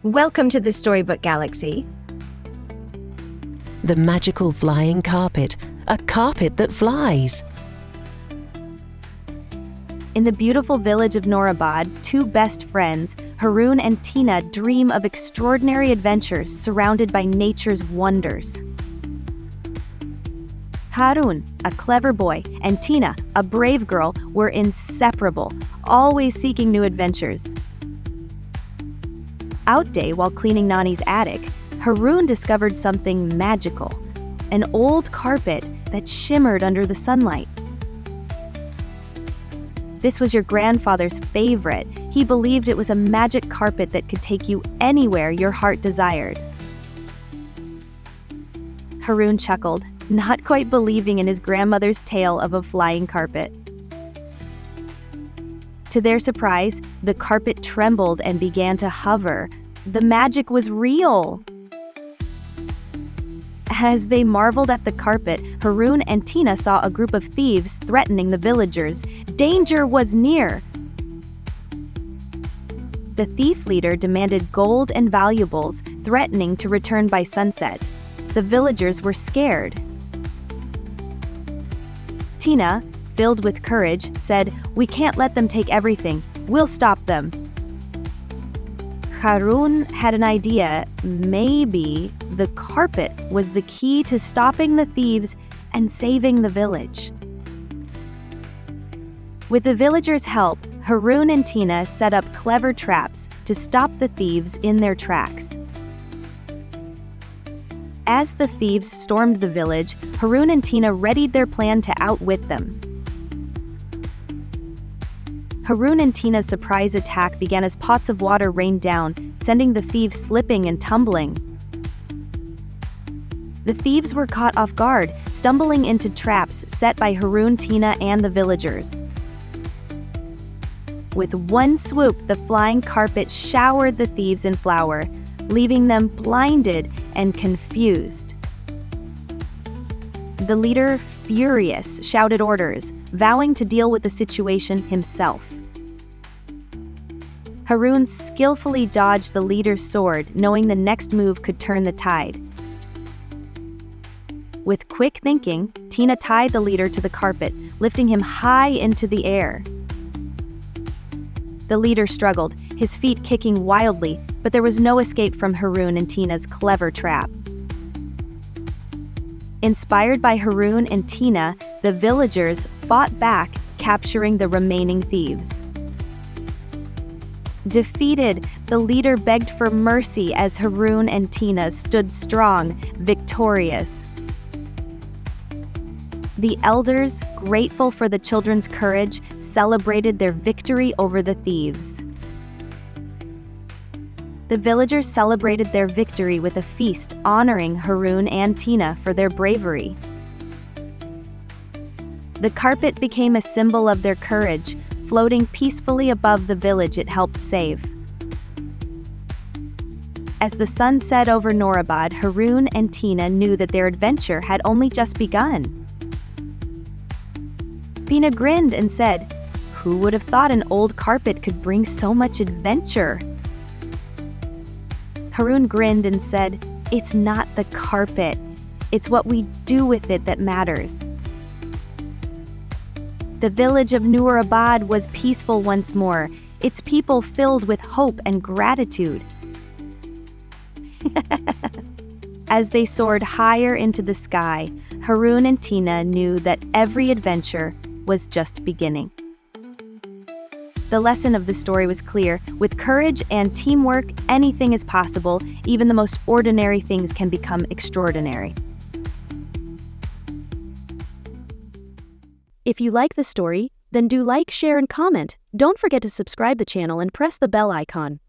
Welcome to the Storybook Galaxy. The magical flying carpet, a carpet that flies. In the beautiful village of Noorabad, two best friends, Haroon and Tina, dream of extraordinary adventures surrounded by nature's wonders. Haroon, a clever boy, and Tina, a brave girl, were inseparable, always seeking new adventures. Out day while cleaning Nani's attic, Haroon discovered something magical, an old carpet that shimmered under the sunlight. This was your grandfather's favorite. He believed it was a magic carpet that could take you anywhere your heart desired. Haroon chuckled, not quite believing in his grandmother's tale of a flying carpet. To their surprise, the carpet trembled and began to hover. The magic was real! As they marveled at the carpet, Haroon and Tina saw a group of thieves threatening the villagers. Danger was near! The thief leader demanded gold and valuables, threatening to return by sunset. The villagers were scared. Tina, filled with courage, said, "We can't let them take everything. We'll stop them." Haroon had an idea. Maybe the carpet was the key to stopping the thieves and saving the village. With the villagers' help, Haroon and Tina set up clever traps to stop the thieves in their tracks. As the thieves stormed the village, Haroon and Tina readied their plan to outwit them. Haroon and Tina's surprise attack began as pots of water rained down, sending the thieves slipping and tumbling. The thieves were caught off guard, stumbling into traps set by Haroon, Tina, and the villagers. With one swoop, the flying carpet showered the thieves in flour, leaving them blinded and confused. The leader, furious, shouted orders, vowing to deal with the situation himself. Haroon skillfully dodged the leader's sword, knowing the next move could turn the tide. With quick thinking, Tina tied the leader to the carpet, lifting him high into the air. The leader struggled, his feet kicking wildly, but there was no escape from Haroon and Tina's clever trap. Inspired by Haroon and Tina, the villagers fought back, capturing the remaining thieves. Defeated, the leader begged for mercy as Haroon and Tina stood strong, victorious. The elders, grateful for the children's courage, celebrated their victory over the thieves. The villagers celebrated their victory with a feast honoring Haroon and Tina for their bravery. The carpet became a symbol of their courage, floating peacefully above the village it helped save. As the sun set over Noorabad, Haroon and Tina knew that their adventure had only just begun. Tina grinned and said, "Who would have thought an old carpet could bring so much adventure?" Haroon grinned and said, "It's not the carpet. It's what we do with it that matters." The village of Noorabad was peaceful once more, its people filled with hope and gratitude. As they soared higher into the sky, Haroon and Tina knew that every adventure was just beginning. The lesson of the story was clear. With courage and teamwork, anything is possible. Even the most ordinary things can become extraordinary. If you like the story, then do like, share, and comment. Don't forget to subscribe the channel and press the bell icon.